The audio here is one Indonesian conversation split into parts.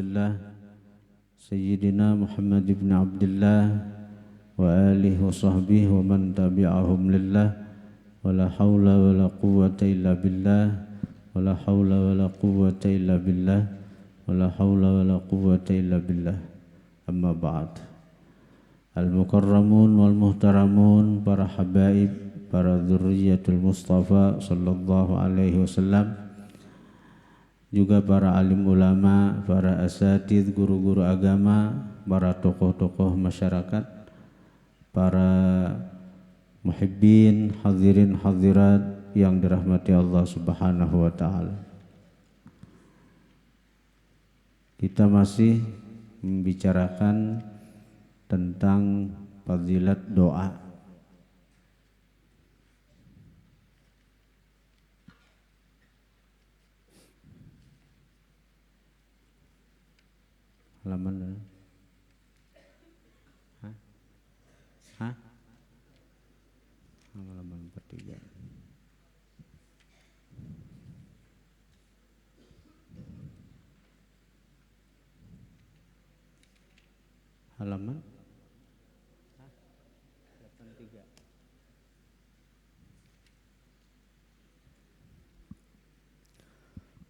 rasulillah Sayyidina Muhammad ibn Abdullah wa alihi wa sahbihi wa man tabi'ahum lillah wa la hawla wa la quwwata illa billah wa la hawla wa la quwwata illa billah wa la hawla wa la quwwata illa billah. Amma ba'd. Al-mukarramun wal muhtaramun, para habaib, para dzurriyyatul Mustafa sallallahu alaihi wasallam, juga para alim ulama, para asatidz, guru-guru agama, para tokoh-tokoh masyarakat, para muhibbin, hadirin hadirat yang dirahmati Allah Subhanahu wa taala. Kita masih membicarakan tentang fadilat doa. Halaman halaman 43. Halaman 83.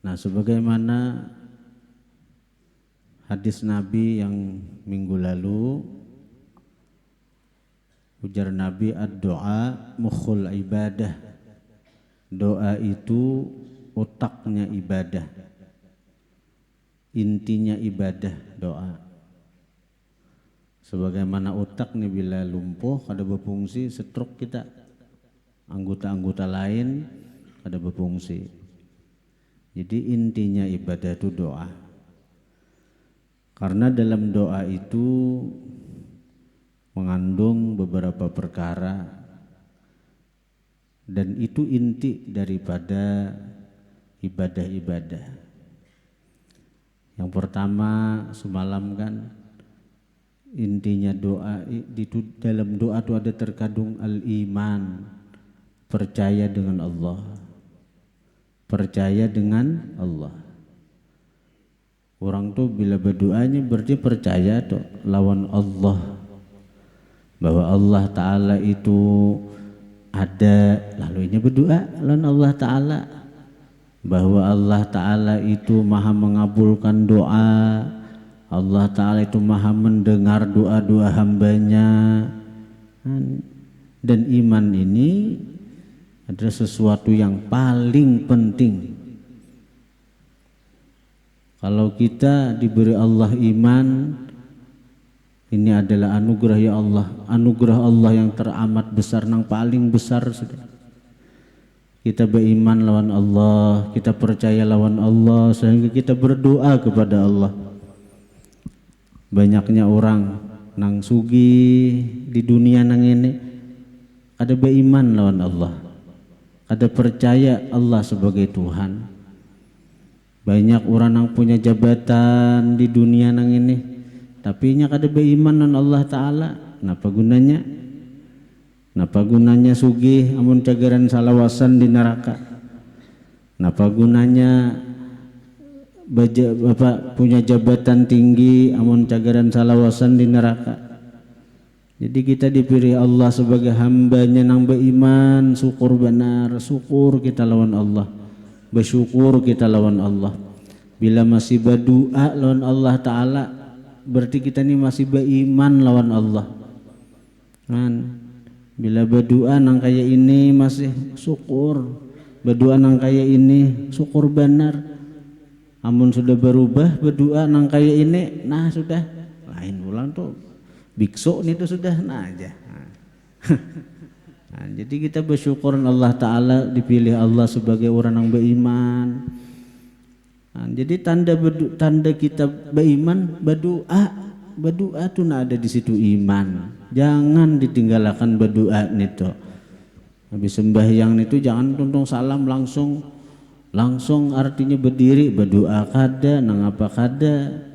Nah, sebagaimana hadis Nabi yang minggu lalu, ujar Nabi, ad-doa mukhul ibadah. Doa itu otaknya ibadah, intinya ibadah doa. Sebagaimana otak nih bila lumpuh kada berfungsi, stroke kita, anggota-anggota lain kada berfungsi. Jadi intinya ibadah itu doa. Karena dalam doa itu mengandung beberapa perkara, dan itu inti daripada ibadah-ibadah. Yang pertama semalam kan, intinya doa itu, dalam doa itu ada terkandung al-iman, percaya dengan Allah. Percaya dengan Allah. Orang tuh bila berdoanya berarti percaya tuh lawan Allah, bahwa Allah Ta'ala itu ada, lalu ini berdoa lawan Allah Ta'ala, bahwa Allah Ta'ala itu maha mengabulkan doa, Allah Ta'ala itu maha mendengar doa-doa hambanya. Dan iman ini adalah sesuatu yang paling penting. Kalau kita diberi Allah iman, ini adalah anugerah ya Allah, anugerah Allah yang teramat besar, yang paling besar sudah. Kita beriman lawan Allah, kita percaya lawan Allah, sehingga kita berdoa kepada Allah. Banyaknya orang nang sugi di dunia nang ini ada beriman lawan Allah, ada percaya Allah sebagai Tuhan. Banyak orang yang punya jabatan di dunia nang ini, tapi nya kada beriman dengan Allah Ta'ala. Napa gunanya? Napa gunanya sugih amun cagaran salawasan di neraka? Napa gunanya bapak punya jabatan tinggi amun cagaran salawasan di neraka? Jadi kita dipilih Allah sebagai hambanya nang beriman, syukur benar, syukur kita lawan Allah, bersyukur kita lawan Allah. Bila masih berdoa lawan Allah Ta'ala, berarti kita ini masih beriman lawan Allah kan. Bila berdoa nang kayak ini masih syukur, berdoa nang kayak ini syukur benar. Amun sudah berubah berdoa nang kayak ini, nah sudah lain ulang tuh biksu nih tuh sudah nah aja. Nah, jadi kita bersyukur Allah Ta'ala dipilih Allah sebagai orang yang beriman. Nah, jadi tanda kita beriman berdoa tuh nah ada di situ iman. Jangan ditinggalkan berdoa nito. Habis sembahyang itu jangan tuntung salam langsung artinya berdiri berdoa kada nang apa kada.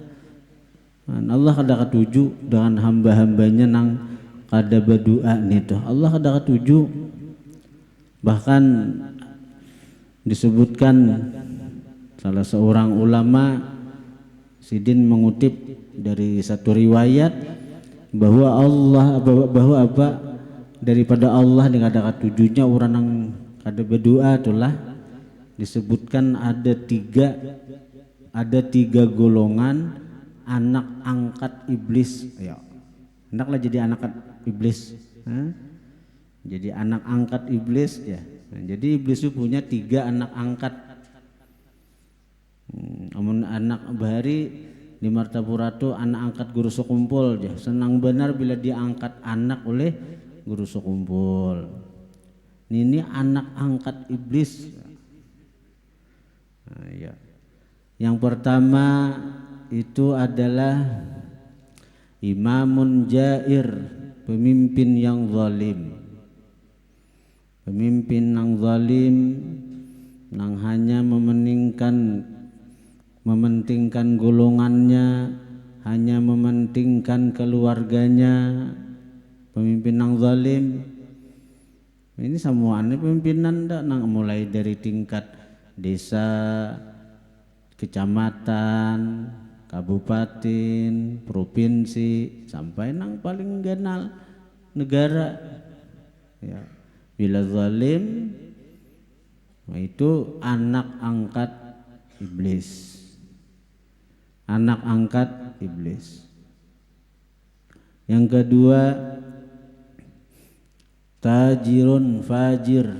Nah, Allah kada ketuju dengan hamba-hambanya nang kada berdoa nito. Allah kada ketuju. Bahkan disebutkan salah seorang ulama Sidin mengutip dari satu riwayat bahwa daripada Allah dengan ada tujuhnya orang yang kada berdoa itulah disebutkan ada tiga golongan anak angkat iblis. Ayo, hendaklah jadi anak angkat iblis. Jadi anak angkat iblis ya. Nah, jadi iblis itu punya 3 anak angkat. Amun anak bahari di Martapura tu anak angkat guru sekumpul ya. Senang benar bila dia angkat anak oleh guru sekumpul. Ini anak angkat iblis. Nah, ya. Yang pertama itu adalah imamun jair, pemimpin yang zalim. Pemimpin yang zalim yang hanya mementingkan golongannya, hanya mementingkan keluarganya. Pemimpin yang zalim ini semuanya pemimpinan nang mulai dari tingkat desa, kecamatan, kabupaten, provinsi sampai nang paling ganal negara ya. Bila zalim itu anak angkat iblis. Anak angkat iblis. Yang kedua tajirun fajir,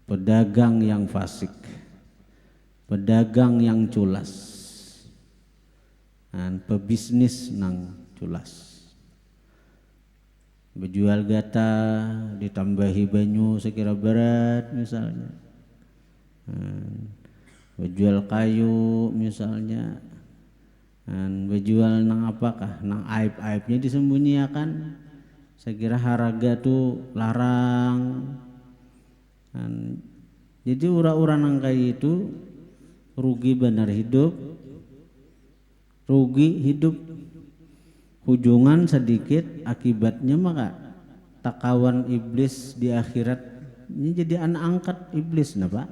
pedagang yang fasik, pedagang yang culas, dan pebisnis nang culas. Berjual gata ditambahi banyu sekira berat misalnya, berjual kayu misalnya, dan berjual nang apakah nang aib-aibnya disembunyikan. Saya kira harga tu larang. Dan jadi orang-orang nang kayak itu rugi benar hidup, rugi hidup. Hujungan sedikit akibatnya maka takawan iblis di akhirat ini jadi anak angkat iblis napa?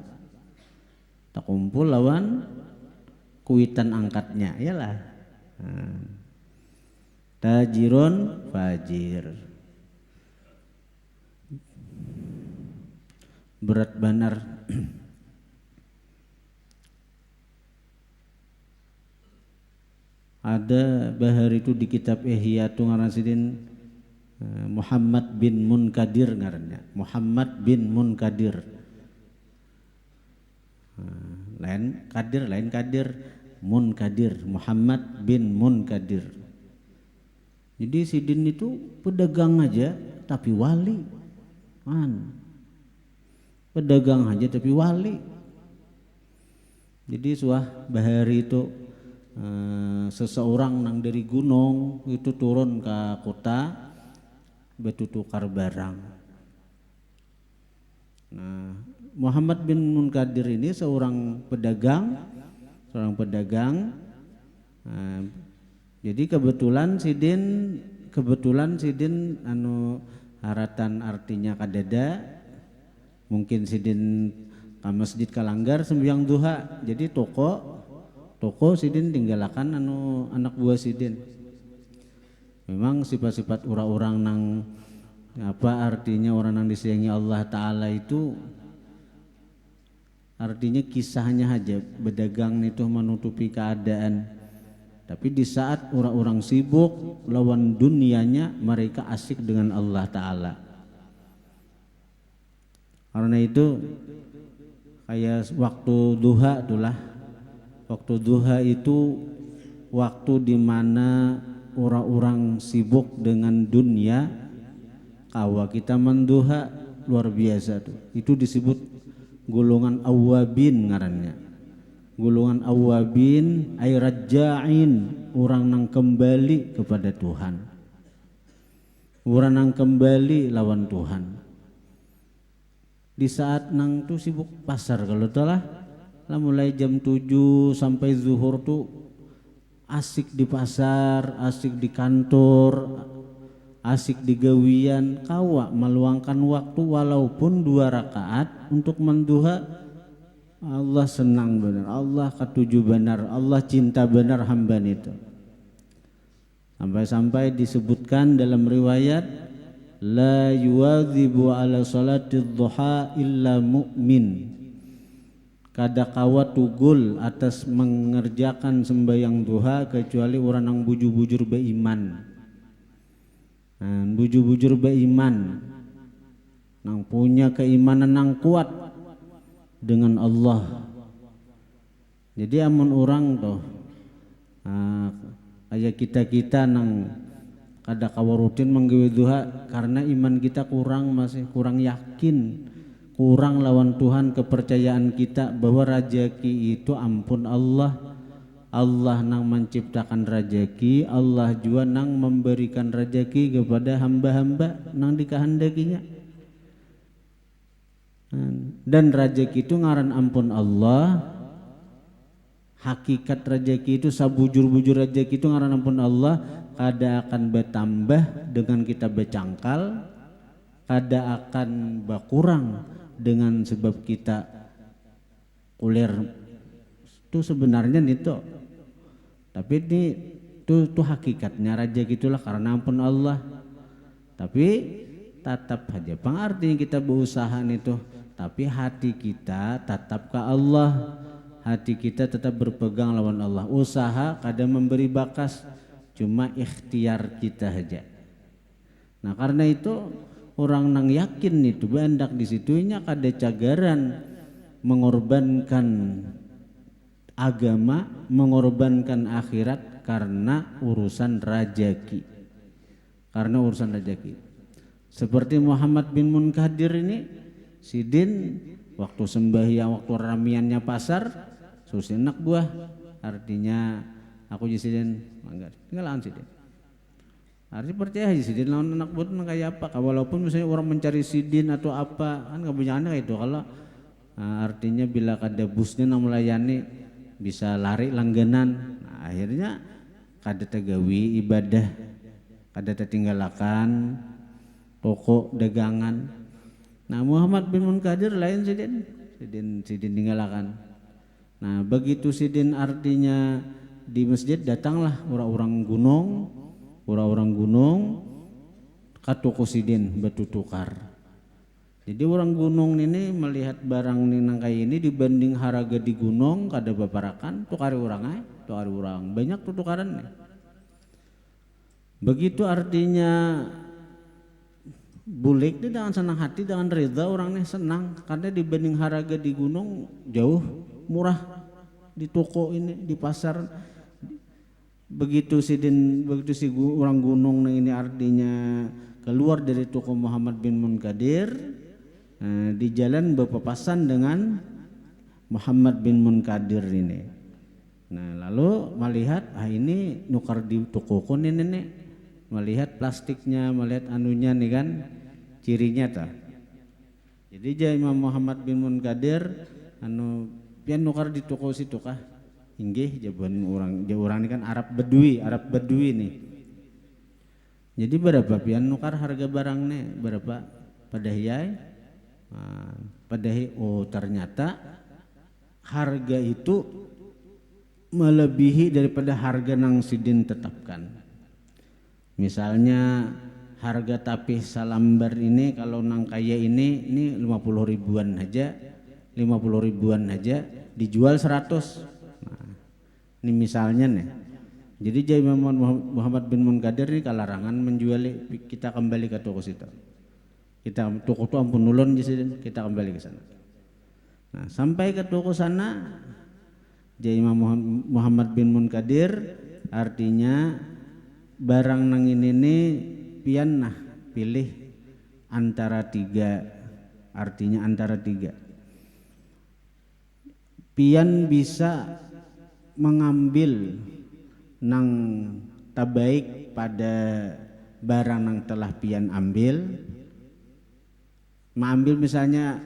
Tak kumpul lawan kuitan angkatnya iyalah. Tajirun fajir. Berat benar. Ada bahar itu di kitab Ihya tu ngaran sidin Muhammad bin Munkadir ngarannya. Muhammad bin Munkadir. Lain Kadir, Munkadir. Muhammad bin Munkadir. Jadi sidin itu pedagang aja tapi wali. Pedagang aja tapi wali. Jadi suah bahari itu seseorang nang dari gunung itu turun ke kota betutukar barang. Nah, Muhammad bin Munkadir ini seorang pedagang. Jadi kebetulan sidin anu haratan artinya kadada. Mungkin sidin ke masjid kalanggar sembahyang duha. Jadi toko sidin tinggalakan anu anak buah sidin. Memang sifat-sifat orang-orang nang apa artinya orang nang disayangi Allah Ta'ala itu artinya kisahnya aja berdagang itu menutupi keadaan. Tapi di saat orang-orang sibuk lawan dunianya mereka asik dengan Allah Ta'ala. Karena itu kayak waktu duha itulah. Waktu duha itu waktu di mana orang-orang sibuk dengan dunia, kawa kita menduha luar biasa tuh. Itu disebut golongan awabin ngarannya. Golongan awabin ay raja'in, orang nang kembali kepada Tuhan. Orang nang kembali lawan Tuhan. Di saat nang tuh sibuk pasar kalau telah mulai jam 7 sampai zuhur tuh asik di pasar, asik di kantor, asik di gawian, kawa meluangkan waktu walaupun 2 rakaat untuk menduha Allah senang benar, Allah ketuju benar, Allah cinta benar hamba itu. Sampai-sampai disebutkan dalam riwayat, la yuwadzibu ala salatid duha illa mu'min. Kada kawa tugul atas mengerjakan sembahyang duha kecuali orang yang bujur-bujur beriman. Bujur-bujur beriman, nang punya keimanan nang kuat dengan Allah. Jadi amun orang tuh kayak kita nang kada kawa rutin menggawe duha karena iman kita kurang, masih kurang yakin, kurang lawan Tuhan, kepercayaan kita bahwa rezeki itu ampun Allah. Allah nang menciptakan rezeki, Allah juga nang memberikan rezeki kepada hamba-hamba nang dikehendakinya. Dan rezeki itu ngaran ampun Allah. Hakikat rezeki itu, sabujur-bujur rezeki itu ngaran ampun Allah. Kada akan bertambah dengan kita bercangkal, kada akan berkurang dengan sebab kita kulir. Itu sebenarnya itu. Tapi ini itu hakikatnya rezeki itulah karena ampun Allah. Tapi tetap saja pengertian kita berusaha itu, tapi hati kita tetap ke Allah, hati kita tetap berpegang lawan Allah. Usaha kadang memberi bakas, cuma ikhtiar kita saja. Nah karena itu orang nang yakin itu bandak di situnya kada cagaran mengorbankan agama, mengorbankan akhirat karena urusan rezeki. Karena urusan rezeki. Seperti Muhammad bin Munkadir ini, sidin waktu sembahyang, waktu ramiannya pasar, susin anak buah, artinya aku jadi sidin, enggak, tinggalan sidin. Artinya percaya aja sidin lawan anak buah itu kayak apa? Walaupun misalnya orang mencari sidin atau apa, kan kebanyakan kayak itu. Kalau artinya bila kada busnya nang melayani bisa lari langganan, nah, akhirnya kada tegawi ibadah, kada tertinggalakan toko dagangan. Nah Muhammad bin Munkadir lain sidin tinggalakan. Nah begitu sidin artinya di masjid datanglah orang-orang gunung ke toko sidin bertutukar. Jadi orang gunung ini melihat barang ini nang kayak ini dibanding harga di gunung kada baparakan, tukari orang banyak tukaran nih. Begitu artinya bulik dia dengan senang hati, dengan reda orang nih senang karena dibanding harga di gunung jauh murah di toko ini, di pasar. Begitu si orang gunung ini artinya keluar dari toko Muhammad bin Munkadir, di jalan berpapasan dengan Muhammad bin Munkadir ini. Nah lalu melihat ini nukar di toko kon ini nih, melihat plastiknya, melihat anunya nih kan, cirinya ta. Jadi Imam Muhammad bin Munkadir pian nukar di toko situ kah? Inggih jawaban orang ini kan Arab Badui nih. Jadi berapa pian nukar harga barangnya berapa? Padahiyai. Ternyata harga itu melebihi daripada harga nang sidin tetapkan. Misalnya harga tapih salambar ini kalau nang kaya ini 50 ribuan aja dijual 100. Nah, ini misalnya nih. Jadi Imam Muhammad bin Munkadir ini kalarangan menjual, kita kembali ke toko situ. Kita toko itu ampun nulun kita kembali ke sana. Nah sampai ke toko sana, jadi Imam Muhammad bin Munkadir artinya barang nang ini pian nah pilih antara tiga, artinya antara tiga. Pian bisa mengambil nang tabaik pada barang nang telah pian ambil. Mengambil misalnya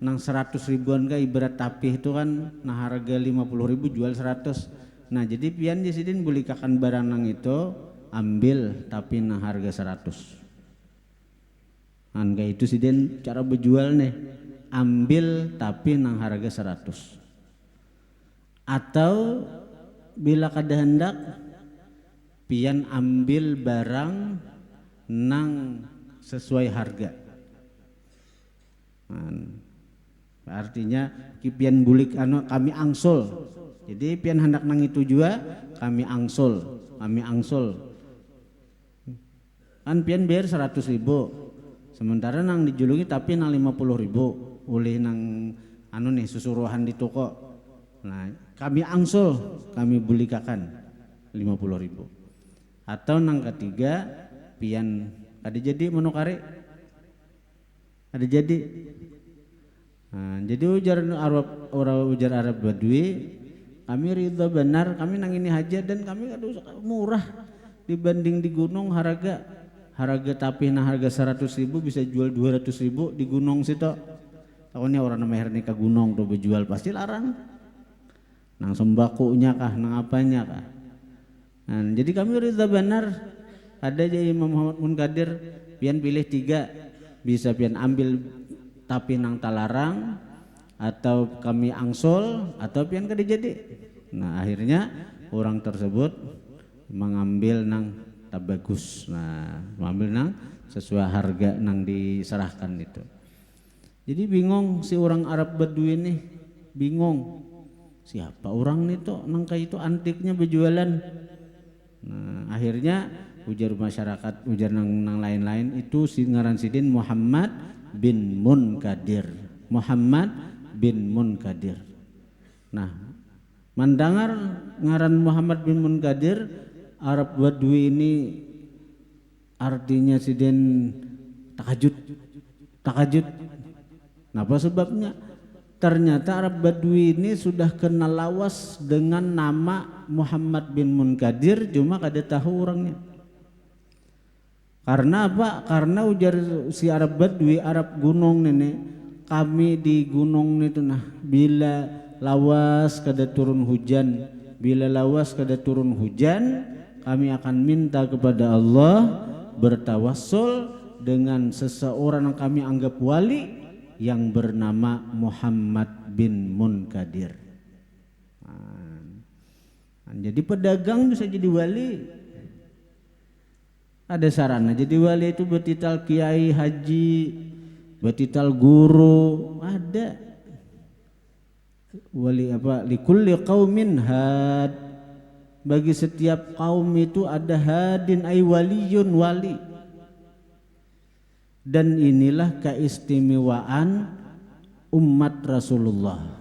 nang 100 ribuan kah ibarat tapih itu kan nah harga 50 ribu jual 100. Nah jadi pian sidin bulikakan barang nang itu ambil tapi nah harga 100. Angga itu siden cara berjual nih, ambil tapi nang harga 100. Atau bila kada hendak pian ambil barang nang sesuai harga. Artinya pian bulik kami angsul. Jadi pian hendak nang itu juga kami angsul. Kan pian bayar 100.000. Sementara nang dijulungi tapi nang 50.000 oleh nang susuruhan di toko. Nah, kami angsul, kami bulikakan 50.000. Atau nang ketiga pian ada jadi menukari. Ada jadi. Nah, jadi ujar Arab Badui, kami ridha benar, kami nang ini haja dan kami murah dibanding di gunung harga tapi nah harga 100.000 bisa jual 200.000 di gunung situ. Tahunya orang namanya herni ke gunung tuh berjual pasti larang. Nang sembakunya kah, nang apanya kah. Nah, jadi kami ridha benar. Ada aja Imam Muhammad Munkadir pian pilih 3, bisa pian ambil tapi nang talarang, atau kami angsul, atau pian kada jadi. Nah akhirnya orang tersebut mengambil nang tabagus. Nah mengambil nang sesuai harga nang diserahkan itu. Jadi bingung si orang Arab Badui ini, bingung siapa orang nih tuh nang kayak itu antiknya berjualan. Nah akhirnya ujar masyarakat, ujar nang lain-lain itu si ngaran sidin Muhammad bin Munkadir. Nah mendengar ngaran Muhammad bin Munkadir, Arab Badui ini artinya sidin takajud. Kenapa sebabnya? Ternyata Arab Badui ini sudah kenal lawas dengan nama Muhammad bin Munkadir, cuma kada tahu orangnya. Karena apa? Karena ujar si Arab Badui, Arab gunung nenek, kami di gunung itu nah bila lawas kada turun hujan, kami akan minta kepada Allah bertawassul dengan seseorang yang kami anggap wali yang bernama Muhammad bin Munkadir. Jadi pedagang bisa jadi wali. Ada sarana jadi wali itu betital kiai haji, betital guru, ada. Wali apa? Likulli qaumin had. Bagi setiap kaum itu ada hadin ay waliyun, wali. Dan inilah keistimewaan umat Rasulullah.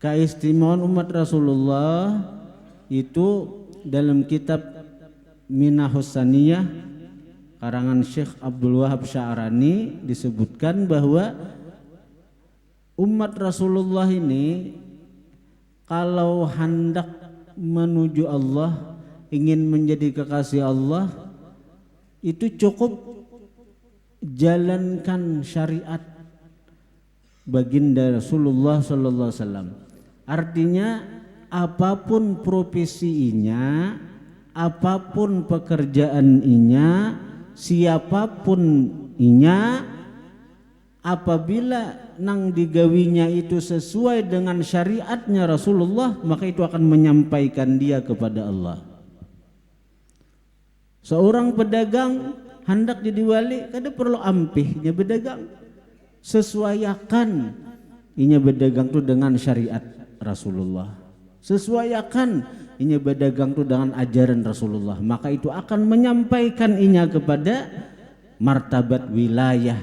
Keistimewaan umat Rasulullah itu dalam kitab Minahus Saniyah karangan Syekh Abdul Wahab Sya'rani disebutkan bahwa umat Rasulullah ini kalau hendak menuju Allah, ingin menjadi kekasih Allah, itu cukup jalankan syariat baginda Rasulullah sallallahu alaihi wasallam. Artinya apapun profesinya, apapun pekerjaan inya, siapapun inya, apabila nang digawinya itu sesuai dengan syariatnya Rasulullah, maka itu akan menyampaikan dia kepada Allah. Seorang pedagang hendak jadi wali, kada perlu ampihnya berdagang, sesuaikan inya berdagang tu dengan syariat Rasulullah, sesuaikan inya berdagang tu dengan ajaran Rasulullah, maka itu akan menyampaikan inya kepada martabat wilayah,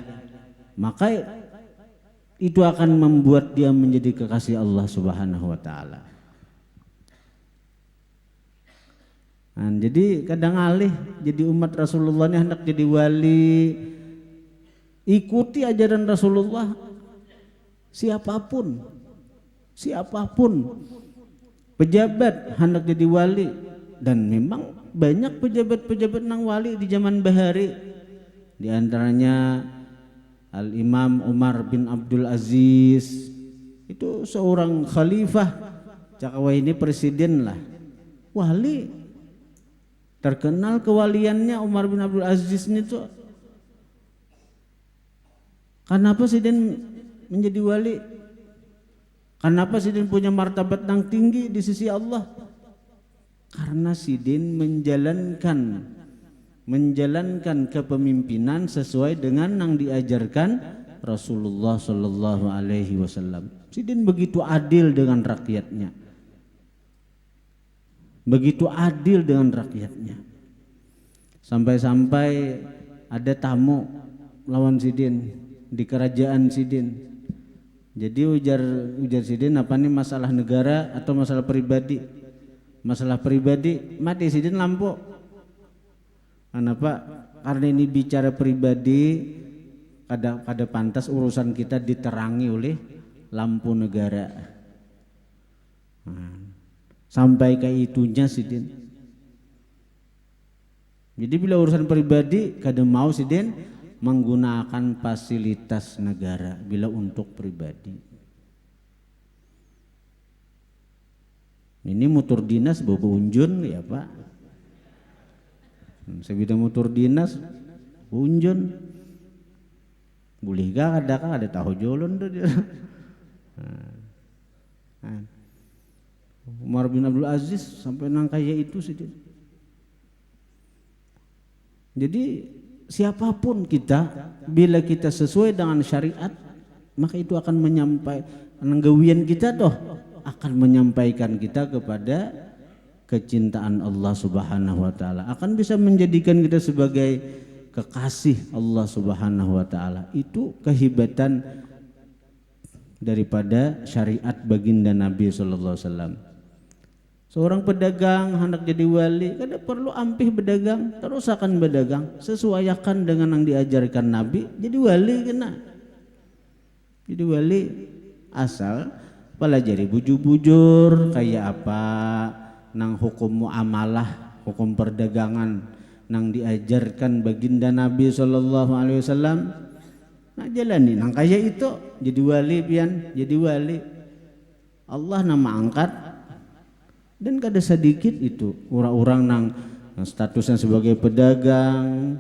maka itu akan membuat dia menjadi kekasih Allah Subhanahu wa taala. Nah, jadi kadang alih jadi umat Rasulullah ini hendak jadi wali, ikuti ajaran Rasulullah. Siapapun pejabat hendak jadi wali, dan memang banyak pejabat-pejabat nang wali di zaman bahari. Di antaranya Al-Imam Umar bin Abdul Aziz, itu seorang khalifah, cakawah ini presiden lah, wali. Terkenal kewaliannya Umar bin Abdul Aziz ini tuh Kenapa sidin menjadi wali? Kenapa sidin punya martabat yang tinggi di sisi Allah? Karena sidin menjalankan kepemimpinan sesuai dengan yang diajarkan Rasulullah Shallallahu Alaihi Wasallam. Sidin begitu adil dengan rakyatnya, begitu adil dengan rakyatnya. Sampai-sampai ada tamu lawan sidin di kerajaan sidin. Jadi ujar sidin, apa nih, masalah negara atau masalah pribadi? Masalah pribadi, mati sidin lampu. Kenapa? Karena ini bicara pribadi, kada pantas urusan kita diterangi oleh lampu negara. Sampai kayak itunya sidin. Jadi bila urusan pribadi kada mau sidin menggunakan fasilitas negara bila untuk pribadi. Ini motor dinas bobo unjun ya Pak. Sebida motor dinas unjun. Boleh gak ada tahu jolon tuh dia. Umar bin Abdul Aziz sampai nang kaya itu sidin. Jadi siapapun kita, bila kita sesuai dengan syariat, maka itu akan nanggawian kita akan menyampaikan kita kepada kecintaan Allah Subhanahu wa taala, akan bisa menjadikan kita sebagai kekasih Allah Subhanahu wa taala. Itu kehebatan daripada syariat baginda Nabi sallallahu alaihi wasallam. Seorang pedagang hendak jadi wali, kada perlu ampih berdagang, terus akan berdagang, sesuaikan dengan yang diajarkan Nabi, jadi wali kena. Jadi wali asal pelajari bujur-bujur kayak apa nang hukum muamalah, hukum perdagangan nang diajarkan baginda Nabi sallallahu alaihi wasallam. Nah jalani nang kayak itu jadi wali pian, jadi wali. Allah nama angkat. Dan kada sedikit itu orang-orang nang statusnya sebagai pedagang,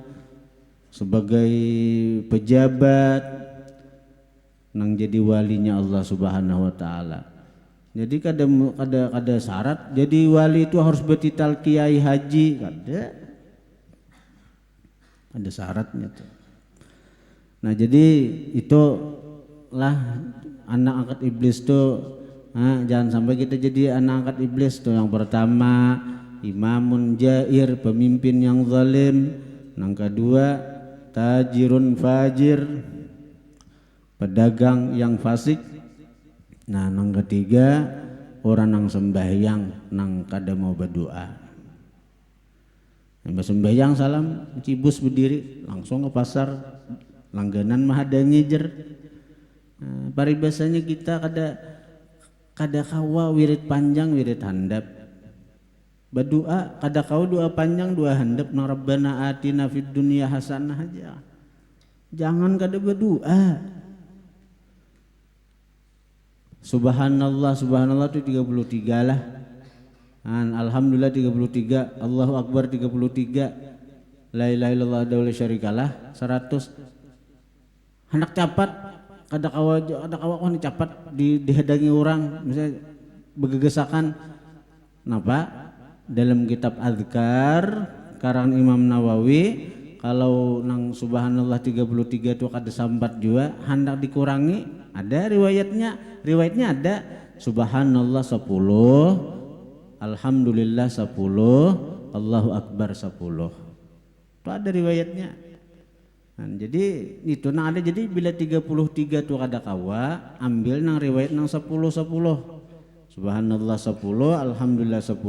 sebagai pejabat, nang jadi walinya Allah Subhanahu wa taala. Jadi kada syarat jadi wali itu harus bertitel kiai haji, kada. Ada syaratnya tuh. Nah, jadi itulah anak angkat iblis tuh. Jangan sampai kita jadi anak angkat iblis tuh. Yang pertama, imamun jair, pemimpin yang zalim. Yang kedua, tajirun fajir, pedagang yang fasik. Nah, yang ketiga, orang yang sembahyang nang kada mau berdoa. Yang sembahyang salam cibus berdiri langsung ke pasar, langganan mah ada nyejer. Nah, paribasanya kita kada kawa wirid panjang wirid handap. Berdoa kada kau doa panjang doa handap nang Rabbana atina fid dunya hasanah aja. Jangan kada berdoa. Subhanallah itu 33 lah. Alhamdulillah 33, Allahu Akbar 33, la ilaha illallah wahdahu la syarikalah 100. Hendak capat kada kawa capat dihadangi orang misalnya begegesakan. Napa? Dalam kitab Azkar karang Imam Nawawi, kalau nang subhanallah 33 itu kada sambat juga, hendak dikurangi. Ada riwayatnya ada subhanallah 10, alhamdulillah 10, Allahu Akbar 10. Itu ada riwayatnya. Nah, jadi itu nang ada, jadi bila 33 tu kada kawa, ambil nang riwayat nang 10. Subhanallah 10, alhamdulillah 10,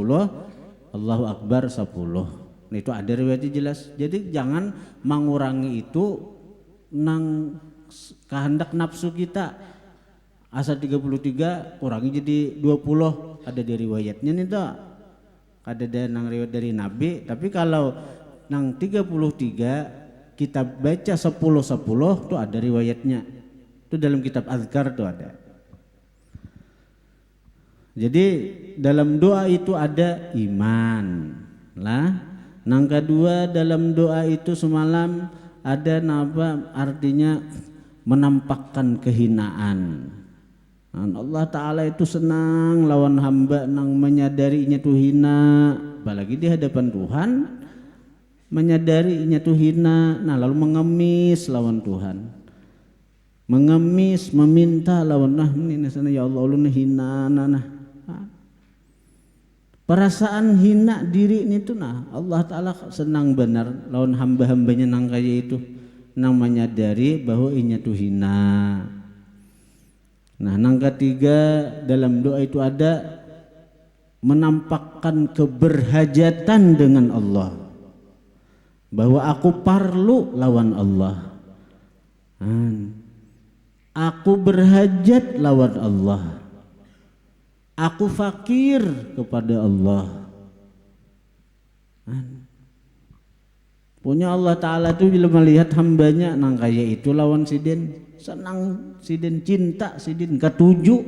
Allahu Akbar 10. Nah, itu ada riwayatnya jelas. Jadi jangan mengurangi itu nang kehendak nafsu kita. Asal 33 kurangi jadi 20, ada di riwayatnya nih toh. Ada nang riwayat dari Nabi, tapi kalau nang 33 kita baca 10 tuh ada riwayatnya. Itu dalam kitab Azkar tuh ada. Jadi dalam doa itu ada iman lah. Nang kedua dalam doa itu semalam ada napa artinya menampakkan kehinaan. Allah Ta'ala itu senang lawan hamba nang menyadarinya tuh hina, apalagi di hadapan Tuhan menyadarinya tuh hina, nah lalu mengemis lawan Tuhan, mengemis meminta lawan ini sana ya Allah ulun hina nah. Perasaan hina diri ini tuh nah Allah Ta'ala senang benar lawan hamba-hambanya nang kaya itu, nang menyadari bahwa inya tuh hina. Nah, yang ketiga dalam doa itu ada menampakkan keberhajatan dengan Allah, bahwa aku parlu lawan Allah, aku berhajat lawan Allah, aku fakir kepada Allah. Punya Allah Ta'ala itu bila melihat hambanya nang kaya itu lawan sidin senang, sidin cinta, sidin ketujuh.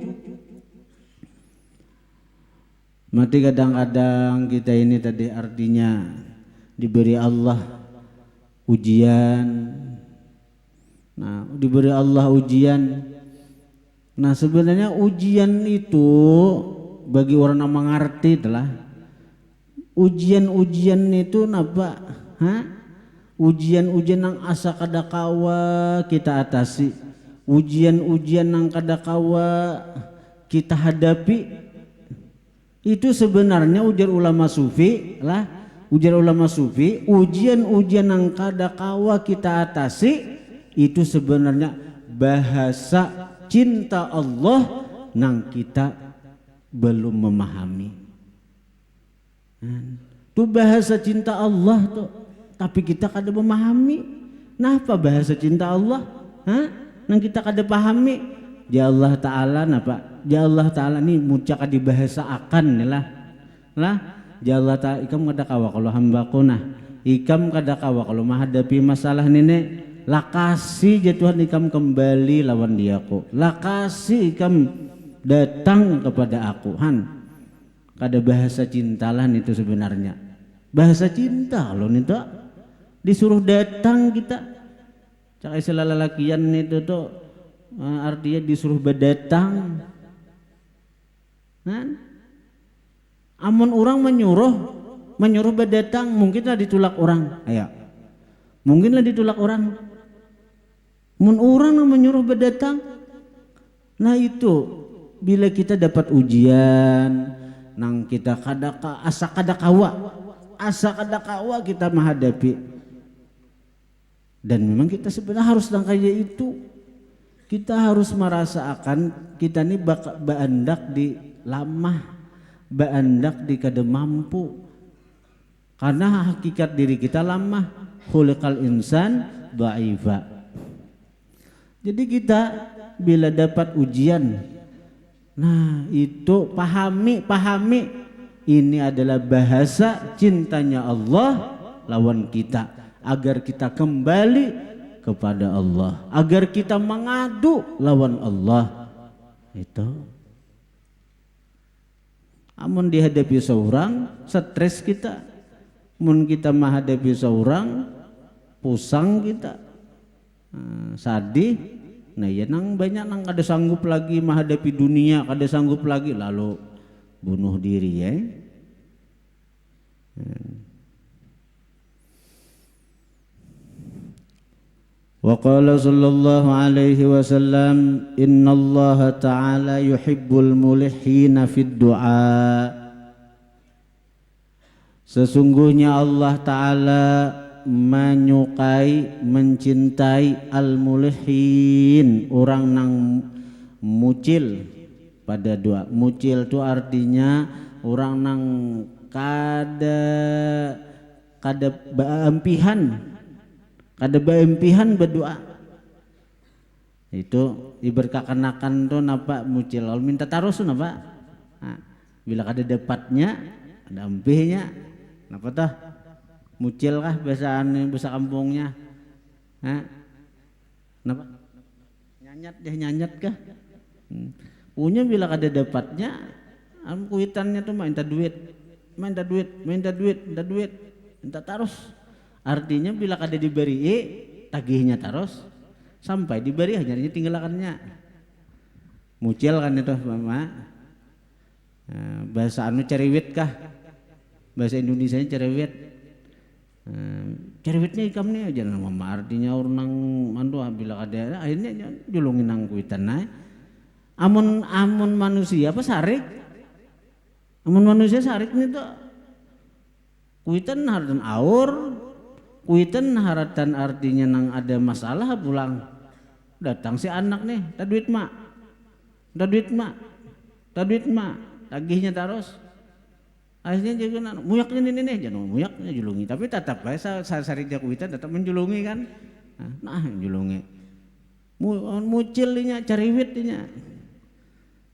Mati kadang-kadang kita ini tadi artinya diberi Allah ujian. Nah, diberi Allah ujian. Nah, sebenarnya ujian itu bagi orang yang mengerti adalah ujian-ujian itu napa? Ujian-ujian yang asa kada kawa kita atasi, ujian-ujian yang kada kawa kita hadapi, itu sebenarnya ujar ulama sufi lah, ujar ulama sufi, ujian-ujian yang kada kawa kita atasi itu sebenarnya bahasa cinta Allah nang kita belum memahami. Itu bahasa cinta Allah tuh, tapi kita kada memahami. Napa bahasa cinta Allah? Nang kita kada pahami. Ya Allah Ta'ala napa? Ya Allah Ta'ala ni mucak di bahasa akan lah. Ya Allah Ta'ala ikam kada kawa kalau hambaku nah. Ikam kada kawa kalau menghadapi masalah nene. Lakasi jatuhan ikam kembali lawan diaku. Lakasi ikam datang kepada aku. Kada bahasa cintalah itu sebenarnya. Bahasa cinta loh itu. Disuruh datang kita, cak istilah lelakian itu tuh artinya disuruh berdatang. Amun orang menyuruh berdatang, mungkinlah ditolak orang. Ayo, mungkinlah ditolak orang. Mun orang yang menyuruh berdatang, nah itu bila kita dapat ujian, nang kita asa kada kawa kita menghadapi. Dan memang kita sebenarnya harus kayak itu. Kita harus merasakan kita ini baandak di lamah, baandak di kada mampu. Karena hakikat diri kita lamah, khuliqal insan dha'ifa. Jadi kita bila dapat ujian, nah itu pahami ini adalah bahasa cintanya Allah lawan kita. Agar kita kembali kepada Allah, agar kita mengadu lawan Allah. Itu amun dihadapi seorang stres kita, mun kita menghadapi seorang pusang kita, sadih. Nah ya nang banyak nang kada sanggup lagi menghadapi dunia, kada sanggup lagi lalu bunuh diri ya. Wa qala sallallahu alaihi wasallam innallaha ta'ala yuhibbul mulihina fid du'a. Sesungguhnya Allah Ta'ala menyukai, mencintai al-mulihin, orang nang mucil pada doa. Mucil itu artinya orang nang kada baempihan berdoa. Itu diberkakan tuh napa mucil al minta tarus napa. Bila kada dapatnya ada empihnya napa tah mucil kah bahasa kampungnya. Napa nyanyat kah. Punya bila kada dapatnya kuitannya tuh minta duit, minta tarus. Artinya bila kada diberi tagihnya terus, sampai diberi hanya tinggalkannya. Mucil kan itu mama. Bahasa anu cerewet kah? Bahasa Indonesianya cerewet. Cerewetnya ikamnya aja nama artinya orang mandu bila ada akhirnya julungin nang kuitan naik. Amun manusia apa sarik? Amun manusia sarik nih tuh kuitan haratan aur, kuitan haratan artinya nang ada masalah pulang datang si anak nih, tak duit mak, tagihnya terus. Akhirnya juga muyaknya ini nih, jangan muyaknya julungi, tapi tetap saya sarik dia kuitan tetap menjulungi kan, nah julungi, mucilnya cariwitnya.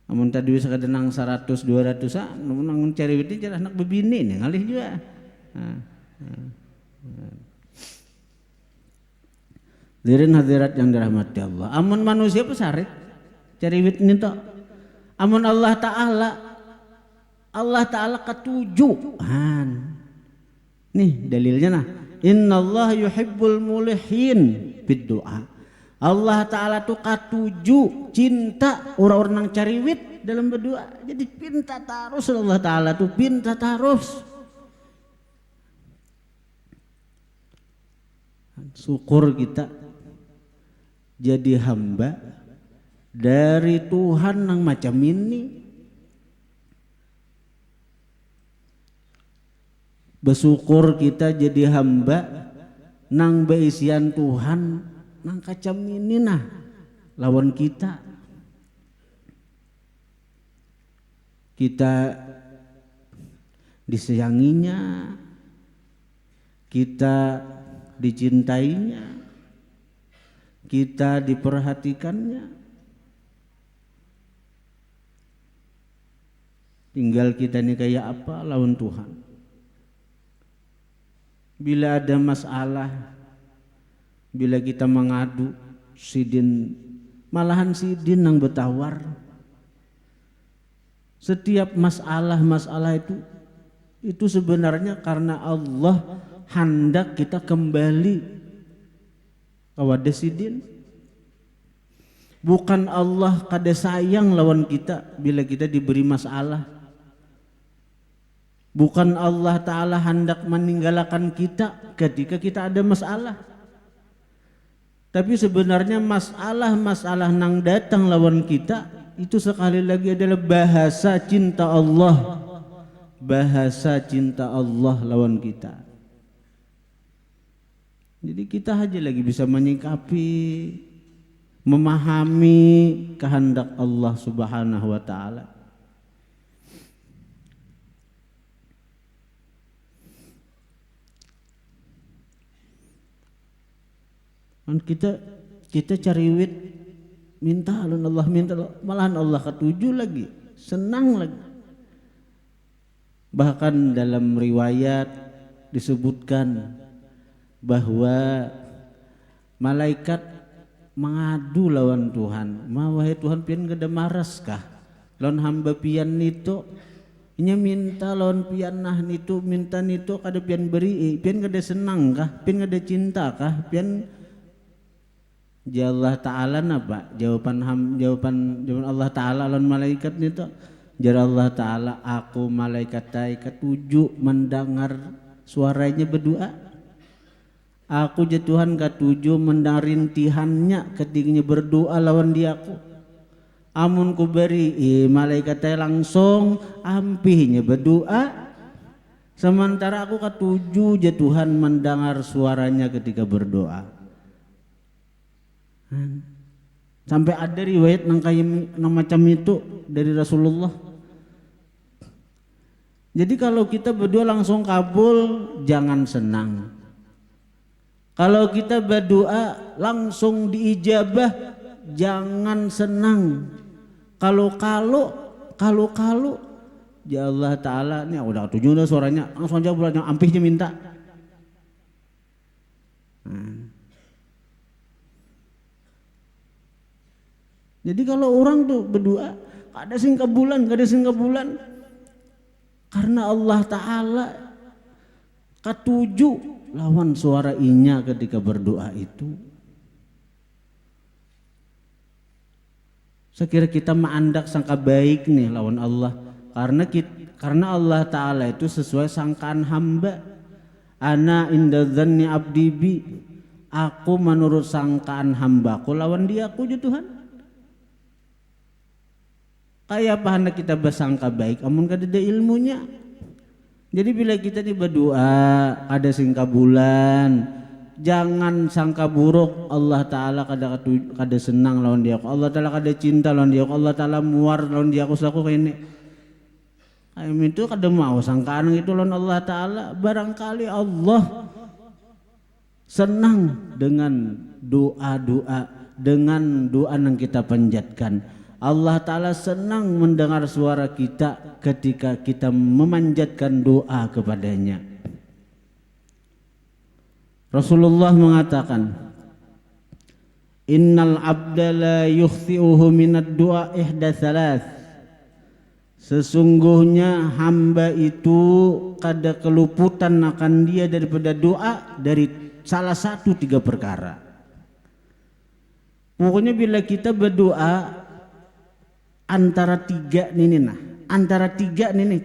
Amun tadi bisa kedenang 100-200 nang cariwitnya jadi anak bebini nih ngalih juga. Hadirin hadirat yang dirahmati Allah. Amun manusia pesarik cariwit ini toh. Amun Allah Ta'ala ketujuan. Nih dalilnya nah. Innallaha yuhibbul mulihin bid doa. Allah Ta'ala tuh katuju cinta orang-orang yang cariwit dalam berdoa. Jadi pinta terus Allah Ta'ala tuh pinta terus. Syukur kita jadi hamba dari Tuhan yang macam ini. Bersyukur kita jadi hamba nang beisian Tuhan nang kacam ini nah lawan kita disayanginya, kita dicintainya, kita diperhatikannya. Tinggal kita ini kayak apa lawan Tuhan. Bila ada masalah, bila kita mengadu, malahan sidin yang bertawar. Setiap masalah itu sebenarnya karena Allah hendak kita kembali kepada sidin. Bukan Allah kada sayang lawan kita bila kita diberi masalah. Bukan Allah Ta'ala hendak meninggalkan kita ketika kita ada masalah. Tapi sebenarnya masalah nang datang lawan kita itu sekali lagi adalah bahasa cinta Allah. Bahasa cinta Allah lawan kita. Jadi kita aja lagi bisa menyikapi, memahami kehendak Allah Subhanahu wa Ta'ala. Kita cari wit minta Allah malahan Allah ketujuh lagi, senang lagi. Bahkan dalam riwayat disebutkan bahwa malaikat mengadu lawan Tuhan, wahai Tuhan pian gada maras kah lawan hamba pian nito, nya minta lawan pian nah nito minta nito kada pian beri, pian gada senang kah, pian gada cinta kah, pian Allah Ta'ala napa jawaban Allah Ta'ala lawan malaikat nito, jar Allah Ta'ala aku malaikat tai ketujuh mendengar suaranya berdoa. Aku je Tuhan ketujuh mendengar rintihannya ketiknya berdoa lawan diaku. Amun ku beri malaikat tai langsung ampihnya berdoa. Sementara aku ketujuh je Tuhan mendengar suaranya ketika berdoa. Sampai ada riwayat nang macam itu dari Rasulullah. Jadi kalau kita berdoa langsung kabul, jangan senang. Kalau kita berdoa langsung diijabah, jangan senang. Kalau ya Allah Ta'ala ini udah ketujuh dah suaranya, langsung aja bulannya ampihnya minta. Jadi kalau orang tuh berdoa ada sing kabulan, karena Allah Ta'ala ketujuh lawan suara inya ketika berdoa itu. Sekira kita maandak sangka baik nih lawan Allah, karena Allah Ta'ala itu sesuai sangkaan hamba. Ana inda dzanni abdi bi, aku menurut sangkaan hambaku lawan dia aku Tuhan. Kayak apa hendak kita bersangka baik amun kada ada ilmunya. Jadi bila kita nih berdoa ada singka bulan, jangan sangka buruk. Allah Ta'ala kada senang lawan dia, Allah Ta'ala kada cinta lawan dia, Allah Ta'ala muar lawan dia aku selaku kene. Ayam itu kada mau sangkaan itu lawan Allah Ta'ala. Barangkali Allah senang dengan doa-doa, dengan doa yang kita panjatkan. Allah Ta'ala senang mendengar suara kita ketika kita memanjatkan doa kepadanya. Rasulullah mengatakan, innal abda la yukhti'uhu minad du'a ihda thalath. Sesungguhnya hamba itu kada keluputan akan dia daripada doa dari salah satu 3 perkara. Pokoknya bila kita berdoa antara 3 ini antara 3 ini.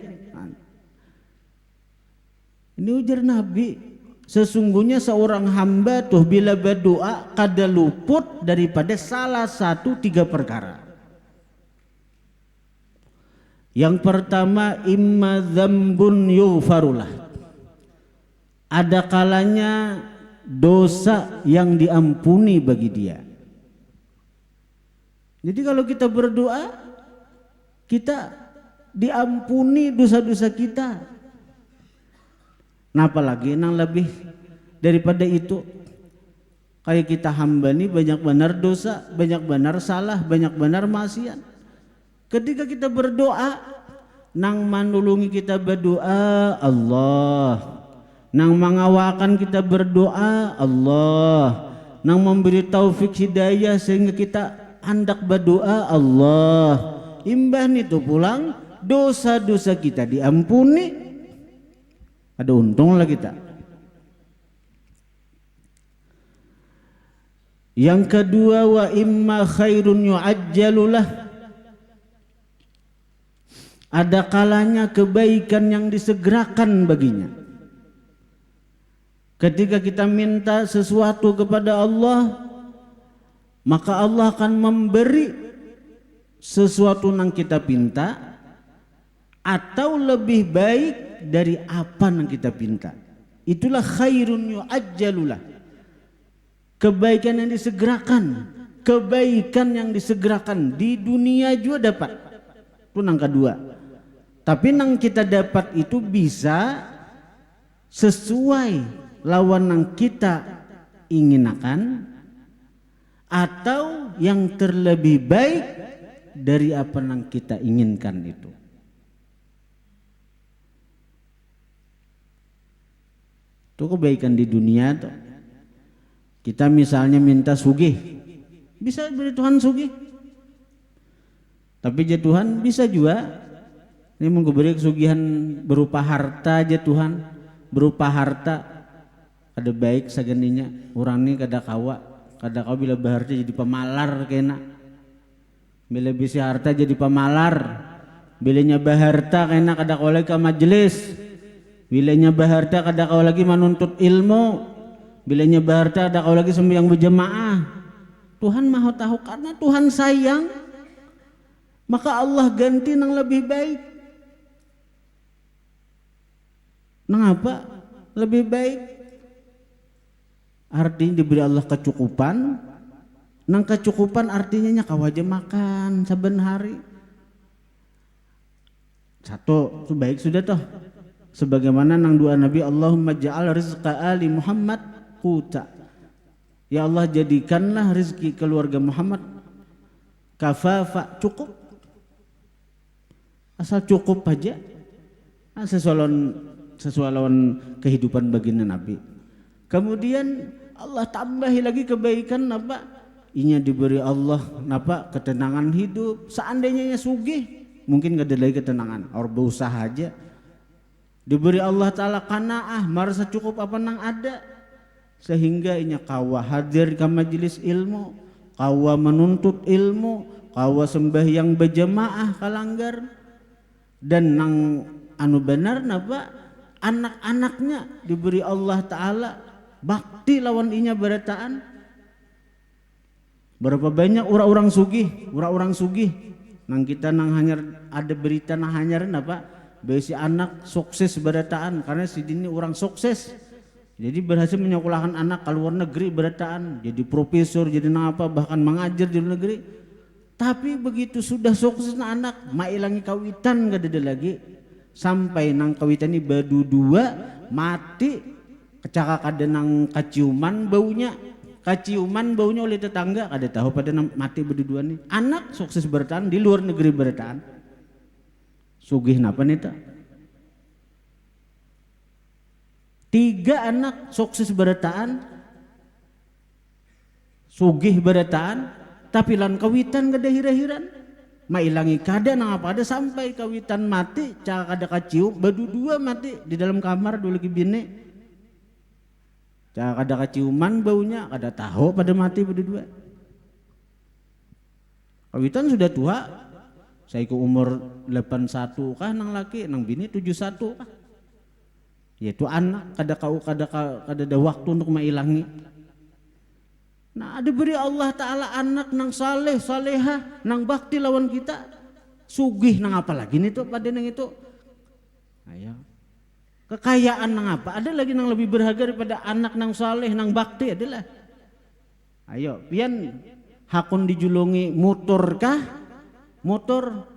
Ini ujar Nabi, sesungguhnya seorang hamba tuh bila berdoa kada luput daripada salah satu 3 perkara. Yang pertama, imma dzambun yughfarulah. Ada kalanya dosa yang diampuni bagi dia. Jadi kalau kita berdoa, kita diampuni dosa-dosa kita. Nah apalagi yang lebih daripada itu, kayak kita hamba ini banyak benar dosa, banyak benar salah, banyak benar maksiat. Ketika kita berdoa, nang manulungi kita berdoa Allah, nang mengawakan kita berdoa Allah, nang memberi taufik hidayah sehingga kita hendak berdoa Allah. Imbah itu pulang dosa-dosa kita diampuni, ada untunglah kita. Yang kedua, wa imma khairun yu'ajjalulah. Ada kalanya kebaikan yang disegerakan baginya. Ketika kita minta sesuatu kepada Allah, maka Allah akan memberi sesuatu yang kita pinta atau lebih baik dari apa yang kita pinta. Itulah khairun yu'ajjalulah, kebaikan yang disegerakan, kebaikan yang disegerakan di dunia juga dapat. Itu yang kedua. Tapi yang kita dapat itu bisa sesuai lawan yang kita inginkan atau yang terlebih baik dari apa yang kita inginkan itu. Itu kebaikan di dunia tuh. Kita misalnya minta sugih, bisa beri Tuhan sugih. Tapi ya Tuhan bisa juga ini memberi kesugihan berupa harta aja Tuhan, berupa harta. Ada baik saganinya orang ini kada kawa bila berharta jadi pemalar kena. Bila bisi harta jadi pemalar, bilanya baharta kena kada kau lagi ke majelis, bilanya baharta kada kau lagi menuntut ilmu, bilanya baharta kada kau lagi sembahyang berjemaah. Tuhan maha tahu, karena Tuhan sayang, maka Allah ganti yang lebih baik. Nang apa? Lebih baik. Artinya diberi Allah kecukupan. Nang kecukupan artinya kau aja makan saben hari. Satu, baik sudah toh. Sebagaimana nang doa Nabi, Allahumma ja'al rizqa ali Muhammad quta. Ya Allah, jadikanlah rezeki keluarga Muhammad kafafa, cukup. Asal cukup aja. Sesuai lawan kehidupan baginda Nabi. Kemudian Allah tambahi lagi kebaikan apa? Inya diberi Allah napa ketenangan hidup. Seandainya sugih mungkin gak ada lagi ketenangan, orang berusaha aja. Diberi Allah Ta'ala qanaah, merasa cukup apa nang ada, sehingga inya kawa hadir ke majelis ilmu, kawa menuntut ilmu, kawa sembahyang berjamaah kalanggar, dan nang anu benar napa anak-anaknya diberi Allah Ta'ala bakti lawan inya berataan. Berapa banyak orang-orang sugih nang kita nang hanyar ada berita nang hanyar napa besi anak sukses berataan karena si dini orang sukses. Jadi berhasil menyekolahkan anak ke luar negeri berataan, jadi profesor, jadi nang apa, bahkan mengajar di luar negeri. Tapi begitu sudah sukses na anak, mailangi kawitan gak ada lagi. Sampai nang kawitan ini badu dua mati, kecaka kada nang kaciuman baunya oleh tetangga, kada tahu pada mati badu dua nih. Anak sukses bertahan di luar negeri bertahan. Sugih napa nih tak? 3 anak sukses bertahan, sugih bertahan, tapi lan kawitan kada hira-hiran, mailangi kada nang apa ada sampai kawitan mati, caka kada kacium, badu dua mati di dalam kamar dulu lagi bini, caka kada kaciuman baunya, kada tahu pada mati badu dua. Kawitan sudah tua, saya ke umur 81 kah nang laki, nang bini 71 kah. Yaitu anak kada ada waktu untuk mailangi. Nah ada beri Allah Ta'ala anak nang saleh saleha nang bakti lawan kita, sugih nang apa lagi nih tuh pada nang itu. Ayo kekayaan nang apa ada lagi nang lebih berharga daripada anak nang saleh nang bakti adalah. Ayo pian hakun dijulungi motor kah, motor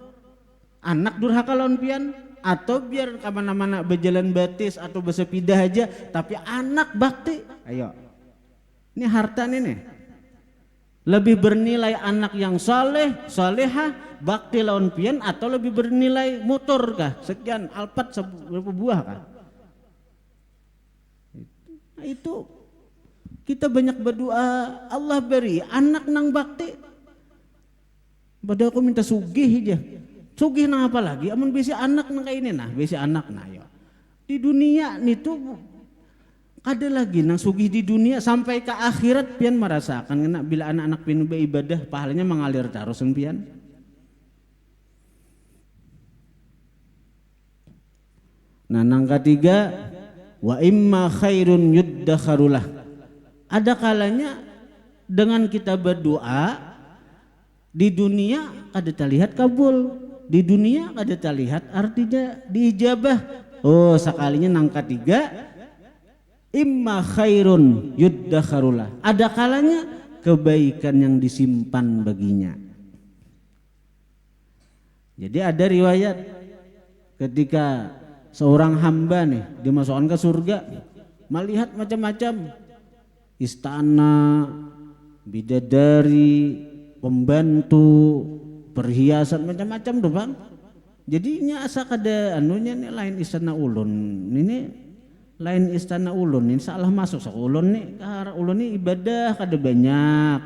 anak durhaka lawan pian, atau biar kemana-mana berjalan batis atau bersepeda aja tapi anak bakti. Ayo ini harta nih lebih bernilai anak yang saleh salehah bakti lawan pian, atau lebih bernilai motor kah sekian alpat berapa buah kah? Nah, itu kita banyak berdoa Allah beri anak nang bakti, padahal aku minta sugih aja. Sugih nang apa lagi? Amun besi anak nang kayak ini nah, besi anak nah yo. Di dunia nih tuh kada lagi nang sugih di dunia sampai ke akhirat pian merasakan kena bila anak-anak pian beribadah pahalanya mengalir terus pian. Nah nang ketiga wa imma khairun yuddakharulah. Ada kalanya dengan kita berdoa di dunia kada terlihat kabul. Di dunia kada terlihat artinya diijabah. Oh sekalinya nang ketiga imma khairun yuddakharulah, ada kalanya kebaikan yang disimpan baginya. Jadi ada riwayat ketika seorang hamba nih dimasukkan ke surga, melihat macam-macam istana, bidadari, pembantu, perhiasan macam-macam tuh bang. Jadinya asa kada anunya nih lain istana ulun, ini lain istana ulun, ini salah masuk sak ulun nih, karena ulun nih ibadah kada banyak,